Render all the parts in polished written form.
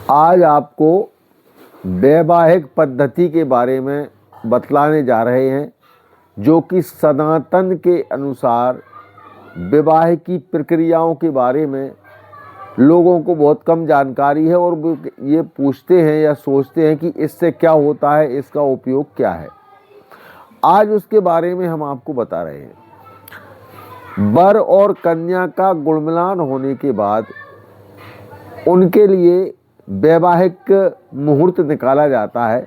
आज आपको वैवाहिक पद्धति के बारे में बतलाने जा रहे हैं, जो कि सनातन के अनुसार विवाह की प्रक्रियाओं के बारे में लोगों को बहुत कम जानकारी है और वो ये पूछते हैं या सोचते हैं कि इससे क्या होता है, इसका उपयोग क्या है। आज उसके बारे में हम आपको बता रहे हैं। वर और कन्या का गुणमिलान होने के बाद उनके लिए वैवाहिक मुहूर्त निकाला जाता है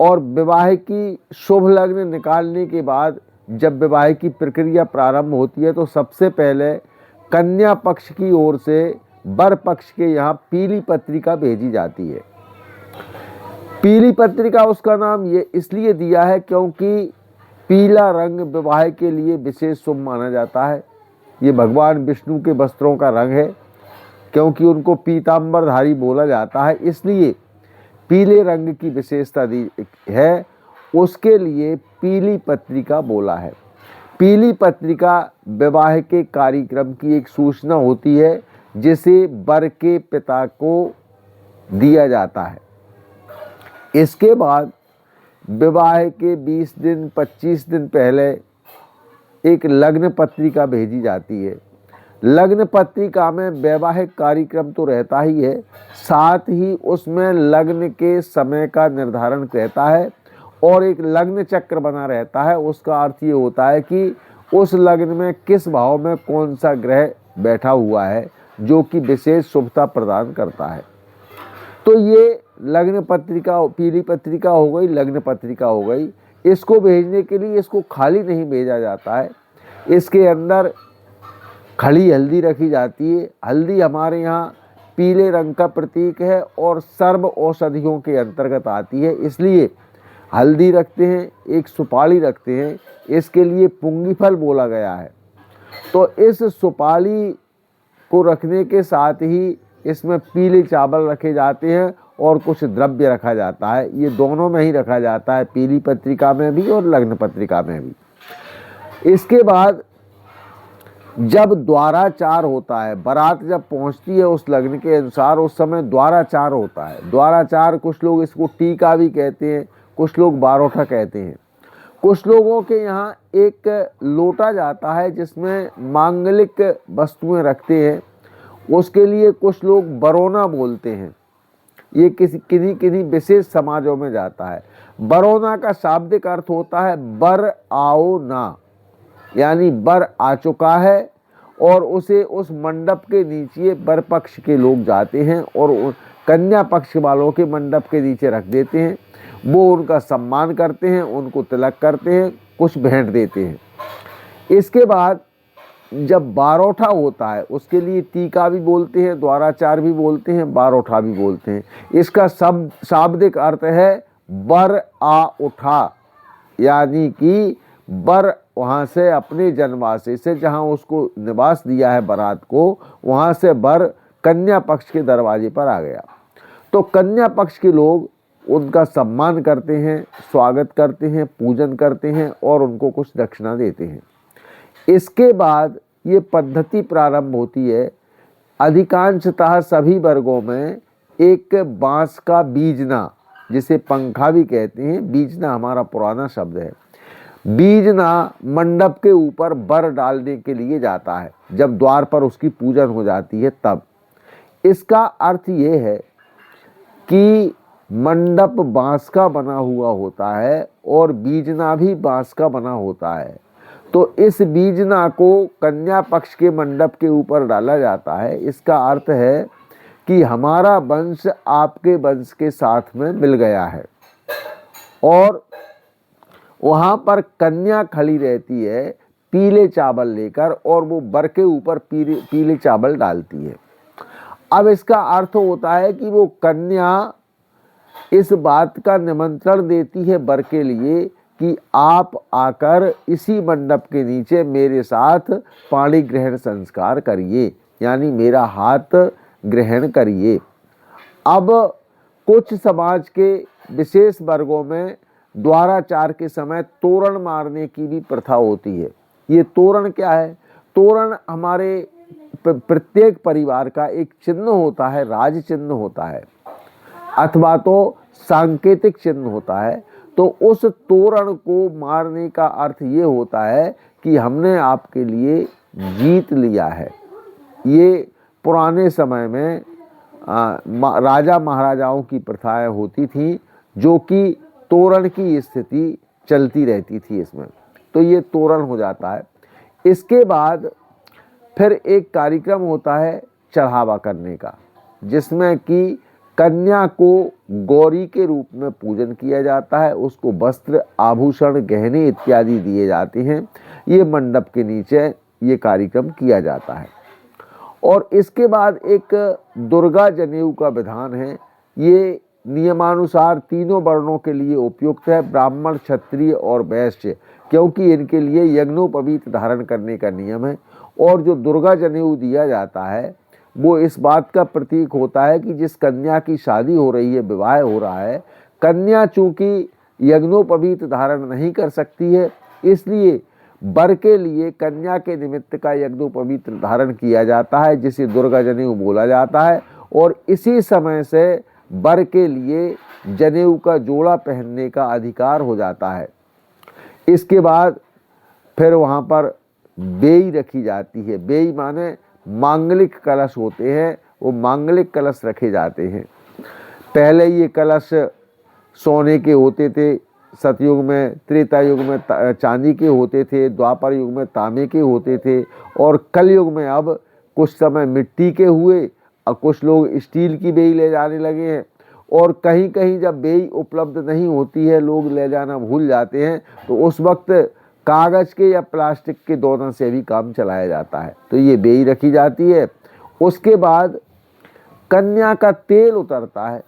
और विवाह की शुभ लग्न निकालने के बाद जब विवाह की प्रक्रिया प्रारंभ होती है तो सबसे पहले कन्या पक्ष की ओर से वर पक्ष के यहाँ पीली पत्रिका भेजी जाती है। पीली पत्रिका उसका नाम ये इसलिए दिया है क्योंकि पीला रंग विवाह के लिए विशेष शुभ माना जाता है। ये भगवान विष्णु के वस्त्रों का रंग है, क्योंकि उनको पीतांबरधारी बोला जाता है, इसलिए पीले रंग की विशेषता दी है। उसके लिए पीली पत्रिका बोला है। पीली पत्रिका विवाह के कार्यक्रम की एक सूचना होती है, जिसे वर के पिता को दिया जाता है। इसके बाद विवाह के 20 दिन 25 दिन पहले एक लग्न पत्रिका भेजी जाती है। लग्न पत्रिका में वैवाहिक कार्यक्रम तो रहता ही है, साथ ही उसमें लग्न के समय का निर्धारण रहता है और एक लग्न चक्र बना रहता है। उसका अर्थ ये होता है कि उस लग्न में किस भाव में कौन सा ग्रह बैठा हुआ है, जो कि विशेष शुभता प्रदान करता है। तो ये लग्न पत्रिका, पीली पत्रिका हो गई, लग्न पत्रिका हो गई। इसको भेजने के लिए इसको खाली नहीं भेजा जाता है, इसके अंदर खड़ी हल्दी रखी जाती है। हल्दी हमारे यहाँ पीले रंग का प्रतीक है और सर्व औषधियों के अंतर्गत आती है, इसलिए हल्दी रखते हैं, एक सुपारी रखते हैं। इसके लिए पुंगी फल बोला गया है। तो इस सुपारी को रखने के साथ ही इसमें पीले चावल रखे जाते हैं और कुछ द्रव्य रखा जाता है। ये दोनों में ही रखा जाता है, पीली पत्रिका में भी और लग्न पत्रिका में भी। इसके बाद जब द्वाराचार होता है, बारात जब पहुंचती है उस लग्न के अनुसार, उस समय द्वाराचार होता है। द्वाराचार, कुछ लोग इसको टीका भी कहते हैं, कुछ लोग बारोठा कहते हैं। कुछ लोगों के यहाँ एक लोटा जाता है जिसमें मांगलिक वस्तुएं रखते हैं, उसके लिए कुछ लोग बरौना बोलते हैं। ये किन्हीं विशेष समाजों में जाता है। बरौना का शाब्दिक अर्थ होता है बर आओ ना, यानी वर आ चुका है और उसे उस मंडप के नीचे वर पक्ष के लोग जाते हैं और कन्या पक्ष वालों के मंडप के नीचे रख देते हैं। वो उनका सम्मान करते हैं, उनको तिलक करते हैं, कुछ भेंट देते हैं। इसके बाद जब बारोठा होता है, उसके लिए टीका भी बोलते हैं, द्वाराचार भी बोलते हैं, बारोठा भी बोलते हैं। इसका शाब्दिक अर्थ है वर आ उठा, यानी कि वर वहाँ से अपने जनवासी से, जहाँ उसको निवास दिया है बारात को, वहाँ से वर कन्या पक्ष के दरवाजे पर आ गया। तो कन्या पक्ष के लोग उनका सम्मान करते हैं, स्वागत करते हैं, पूजन करते हैं और उनको कुछ दक्षिणा देते हैं। इसके बाद ये पद्धति प्रारंभ होती है। अधिकांशतः सभी वर्गों में एक बांस का बीजना, जिसे पंखा भी कहते हैं, बीजना हमारा पुराना शब्द है, बीजना मंडप के ऊपर वर डालने के लिए जाता है। जब द्वार पर उसकी पूजन हो जाती है तब। इसका अर्थ ये है कि मंडप बांस का बना हुआ होता है और बीजना भी बांस का बना होता है। तो इस बीजना को कन्या पक्ष के मंडप के ऊपर डाला जाता है। इसका अर्थ है कि हमारा वंश आपके वंश के साथ में मिल गया है। और वहाँ पर कन्या खड़ी रहती है पीले चावल लेकर और वो वर के ऊपर पीले चावल डालती है। अब इसका अर्थ होता है कि वो कन्या इस बात का निमंत्रण देती है वर के लिए कि आप आकर इसी मंडप के नीचे मेरे साथ पाणी ग्रहण संस्कार करिए, यानी मेरा हाथ ग्रहण करिए। अब कुछ समाज के विशेष वर्गों में द्वाराचार के समय तोरण मारने की भी प्रथा होती है। ये तोरण क्या है? तोरण हमारे प्रत्येक परिवार का एक चिन्ह होता है, राज चिन्ह होता है अथवा तो सांकेतिक चिन्ह होता है। तो उस तोरण को मारने का अर्थ ये होता है कि हमने आपके लिए जीत लिया है। ये पुराने समय में राजा महाराजाओं की प्रथाएं होती थी, जो कि तोरण की स्थिति चलती रहती थी इसमें। तो ये तोरण हो जाता है। इसके बाद फिर एक कार्यक्रम होता है चढ़ावा करने का, जिसमें कि कन्या को गौरी के रूप में पूजन किया जाता है। उसको वस्त्र, आभूषण, गहने इत्यादि दिए जाते हैं। ये मंडप के नीचे ये कार्यक्रम किया जाता है। और इसके बाद एक दुर्गा जनेऊ का विधान है। ये नियमानुसार तीनों वर्णों के लिए उपयुक्त है, ब्राह्मण, क्षत्रिय और वैश्य, क्योंकि इनके लिए यज्ञोपवीत धारण करने का नियम है। और जो दुर्गा जनेऊ दिया जाता है वो इस बात का प्रतीक होता है कि जिस कन्या की शादी हो रही है, विवाह हो रहा है, कन्या चूंकि यज्ञोपवीत धारण नहीं कर सकती है, इसलिए वर के लिए कन्या के निमित्त का यज्ञोपवीत धारण किया जाता है, जिसे दुर्गा जनेऊ बोला जाता है। और इसी समय से वर के लिए जनेऊ का जोड़ा पहनने का अधिकार हो जाता है। इसके बाद फिर वहाँ पर बेई रखी जाती है। बेई माने मांगलिक कलश होते हैं, वो मांगलिक कलश रखे जाते हैं। पहले ये कलश सोने के होते थे, सतयुग में, त्रेता युग में चांदी के होते थे, द्वापर युग में तांबे के होते थे, और कलयुग में अब कुछ समय मिट्टी के हुए और कुछ लोग स्टील की बेई ले जाने लगे हैं। और कहीं कहीं जब बेई उपलब्ध नहीं होती है, लोग ले जाना भूल जाते हैं, तो उस वक्त कागज़ के या प्लास्टिक के दोनों से भी काम चलाया जाता है। तो ये बेई रखी जाती है। उसके बाद कन्या का तेल उतरता है।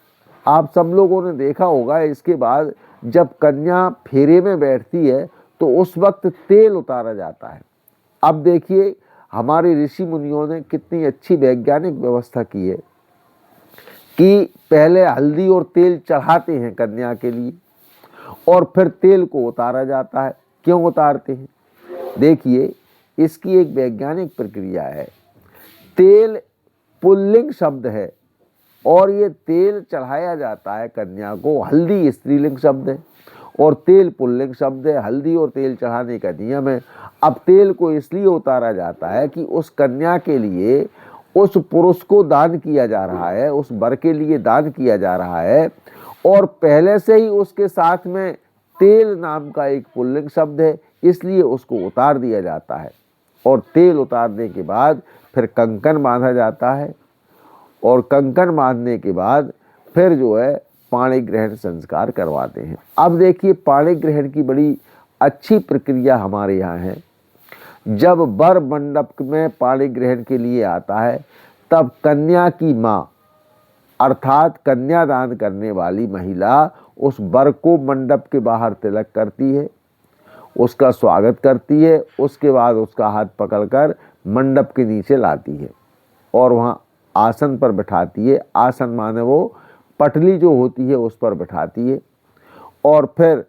आप सब लोगों ने देखा होगा, इसके बाद जब कन्या फेरे में बैठती है तो उस वक्त तेल उतारा जाता है। अब देखिए हमारे ऋषि मुनियों ने कितनी अच्छी वैज्ञानिक व्यवस्था की है कि पहले हल्दी और तेल चढ़ाते हैं कन्या के लिए, और फिर तेल को उतारा जाता है। क्यों उतारते हैं? देखिए इसकी एक वैज्ञानिक प्रक्रिया है। तेल पुल्लिंग शब्द है और ये तेल चढ़ाया जाता है कन्या को। हल्दी स्त्रीलिंग शब्द है और तेल पुल्लिंग शब्द है। हल्दी और तेल चढ़ाने का नियम है। अब तेल को इसलिए उतारा जाता है कि उस कन्या के लिए उस पुरुष को दान किया जा रहा है, उस वर के लिए दान किया जा रहा है, और पहले से ही उसके साथ में तेल नाम का एक पुल्लिंग शब्द है, इसलिए उसको उतार दिया जाता है। और तेल उतारने के बाद फिर कंकन बांधा जाता है, और कंकन बांधने के बाद फिर जो है पाणी ग्रहण संस्कार करवाते हैं। अब देखिए पाणी ग्रहण की बड़ी अच्छी प्रक्रिया हमारे यहाँ है। जब वर मंडप में पाणी ग्रहण के लिए आता है, तब कन्या की माँ अर्थात कन्यादान करने वाली महिला उस वर को मंडप के बाहर तिलक करती है, उसका स्वागत करती है। उसके बाद उसका हाथ पकड़कर मंडप के नीचे लाती है और वहाँ आसन पर बिठाती है। आसन माने वो पटली जो होती है उस पर बिठाती है, और फिर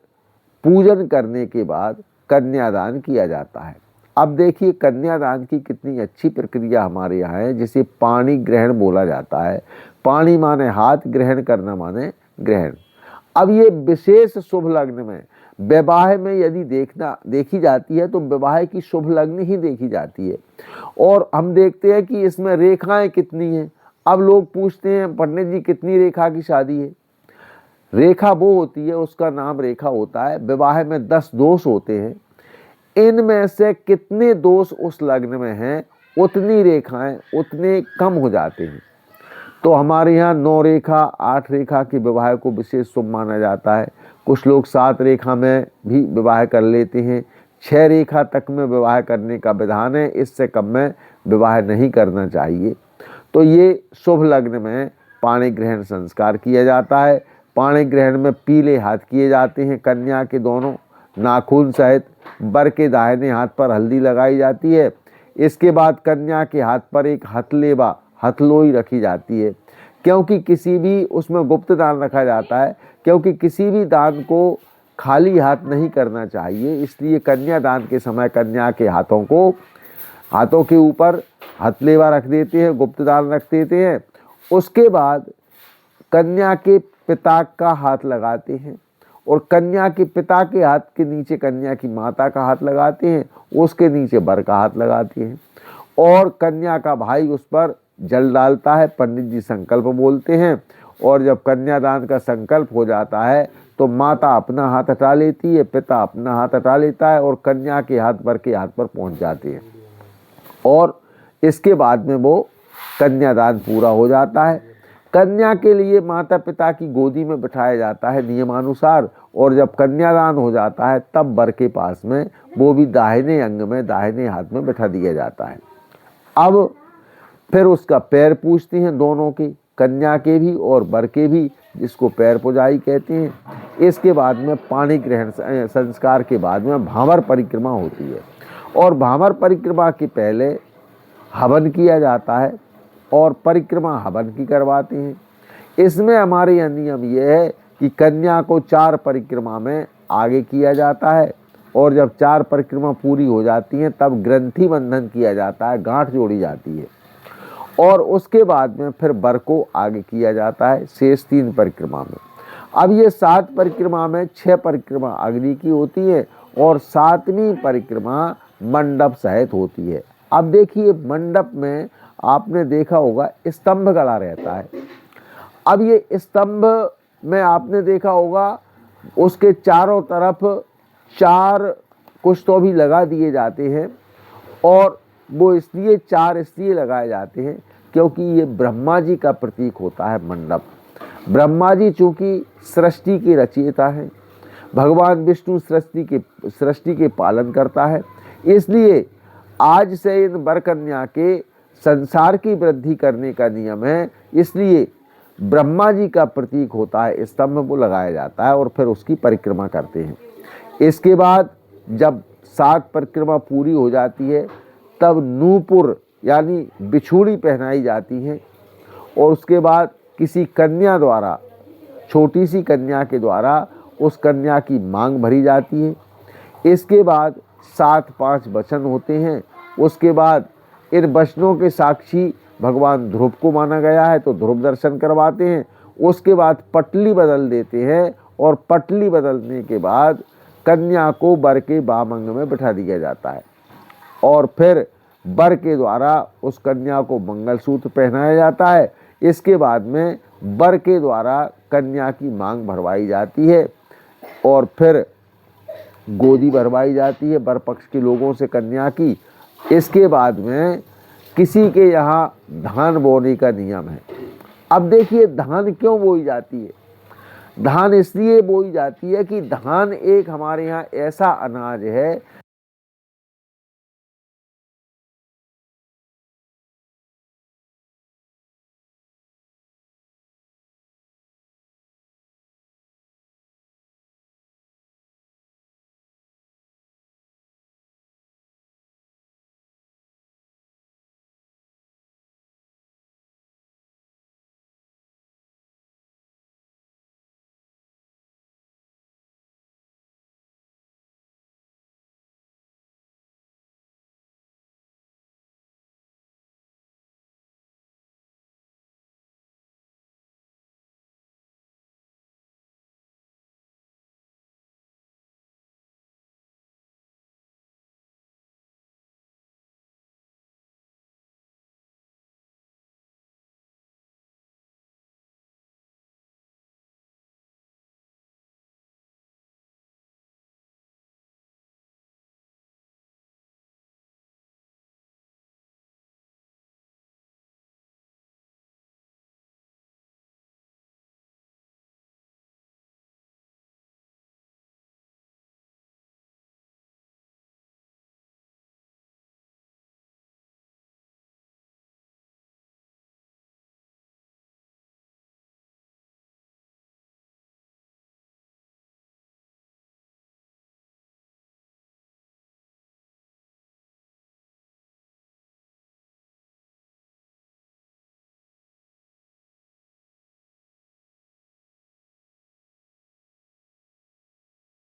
पूजन करने के बाद कन्यादान किया जाता है। अब देखिए कन्यादान की कितनी अच्छी प्रक्रिया हमारे यहाँ है, जिसे पाणी ग्रहण बोला जाता है। पाणी माने हाथ, ग्रहण करना माने ग्रहण। अब ये विशेष शुभ लग्न में, विवाह में यदि देखी जाती है तो विवाह की शुभ लग्न ही देखी जाती है। और हम देखते हैं कि इसमें रेखाएं कितनी हैं। अब लोग पूछते हैं पंडित जी कितनी रेखा की शादी है? रेखा वो होती है, उसका नाम रेखा होता है। विवाह में 10 दोष होते हैं, इनमें से कितने दोष उस लग्न में हैं उतनी रेखाएं उतने कम हो जाते हैं। तो हमारे यहाँ 9 रेखा 8 रेखा के विवाह को विशेष शुभ माना जाता है। कुछ लोग 7 रेखा में भी विवाह कर लेते हैं। 6 रेखा तक में विवाह करने का विधान है, इससे कम में विवाह नहीं करना चाहिए। तो ये शुभ लग्न में पाणी ग्रहण संस्कार किया जाता है। पाणी ग्रहण में पीले हाथ किए जाते हैं कन्या के दोनों नाखून सहित। वर के दाहिने हाथ पर हल्दी लगाई जाती है। इसके बाद कन्या के हाथ पर एक हथलेवा, हथलोई रखी जाती है, क्योंकि किसी भी उसमें गुप्त दान रखा जाता है, क्योंकि किसी भी दान को खाली हाथ नहीं करना चाहिए। इसलिए कन्यादान के समय कन्या के हाथों के ऊपर हथलेवा रख देते हैं, गुप्तदान रख देते हैं। उसके बाद कन्या के पिता का हाथ लगाते हैं और कन्या के पिता के हाथ के नीचे कन्या की माता का हाथ लगाते हैं, उसके नीचे वर का हाथ लगाते हैं और कन्या का भाई उस पर जल डालता है। पंडित जी संकल्प बोलते हैं और जब कन्यादान का संकल्प हो जाता है तो माता अपना हाथ हटा लेती है, पिता अपना हाथ हटा लेता है और कन्या के हाथ वर के हाथ पर पहुंच जाते हैं और इसके बाद में वो कन्यादान पूरा हो जाता है। कन्या के लिए माता पिता की गोदी में बिठाया जाता है नियमानुसार और जब कन्यादान हो जाता है तब वर के पास में वो भी दाहिने अंग में दाहिने हाथ में बिठा दिया जाता है। अब फिर उसका पैर पूजते हैं दोनों के, कन्या के भी और वर के भी, जिसको पैर पुजाई कहते हैं। इसके बाद में पाणी ग्रहण संस्कार के बाद में भांवर परिक्रमा होती है और भांवर परिक्रमा के पहले हवन किया जाता है और परिक्रमा हवन की करवाते हैं। इसमें हमारे यहाँ नियम यह है कि कन्या को 4 परिक्रमा में आगे किया जाता है और जब 4 परिक्रमा पूरी हो जाती हैं तब ग्रंथि बंधन किया जाता है, गांठ जोड़ी जाती है और उसके बाद में फिर वर को आगे किया जाता है शेष 3 परिक्रमा में। अब ये 7 परिक्रमा में 6 परिक्रमा अग्नि की होती है और 7वीं परिक्रमा मंडप सहित होती है। अब देखिए मंडप में आपने देखा होगा स्तंभ गड़ा रहता है। अब ये स्तंभ में आपने देखा होगा उसके चारों तरफ 4 कुछ तो भी लगा दिए जाते हैं और वो इसलिए 4 इसलिए लगाए जाते हैं क्योंकि ये ब्रह्मा जी का प्रतीक होता है मंडप। ब्रह्मा जी चूँकि सृष्टि के रचयिता हैं, भगवान विष्णु सृष्टि के पालन करता है, इसलिए आज से इन वर कन्या के संसार की वृद्धि करने का नियम है, इसलिए ब्रह्मा जी का प्रतीक होता है स्तंभ वो लगाया जाता है और फिर उसकी परिक्रमा करते हैं। इसके बाद जब 7 परिक्रमा पूरी हो जाती है तब नूपुर यानी बिछुड़ी पहनाई जाती है और उसके बाद किसी कन्या द्वारा, छोटी सी कन्या के द्वारा उस कन्या की मांग भरी जाती है। इसके बाद 7-5 वचन होते हैं। उसके बाद इन वचनों के साक्षी भगवान ध्रुव को माना गया है तो ध्रुव दर्शन करवाते हैं। उसके बाद पटली बदल देते हैं और पटली बदलने के बाद कन्या को वर के वाम अंग में बिठा दिया जाता है और फिर वर के द्वारा उस कन्या को मंगलसूत्र पहनाया जाता है। इसके बाद में वर के द्वारा कन्या की मांग भरवाई जाती है और फिर गोदी भरवाई जाती है वर पक्ष के लोगों से कन्या की। इसके बाद में किसी के यहाँ धान बोने का नियम है। अब देखिए धान क्यों बोई जाती है? धान इसलिए बोई जाती है कि धान एक हमारे यहाँ ऐसा अनाज है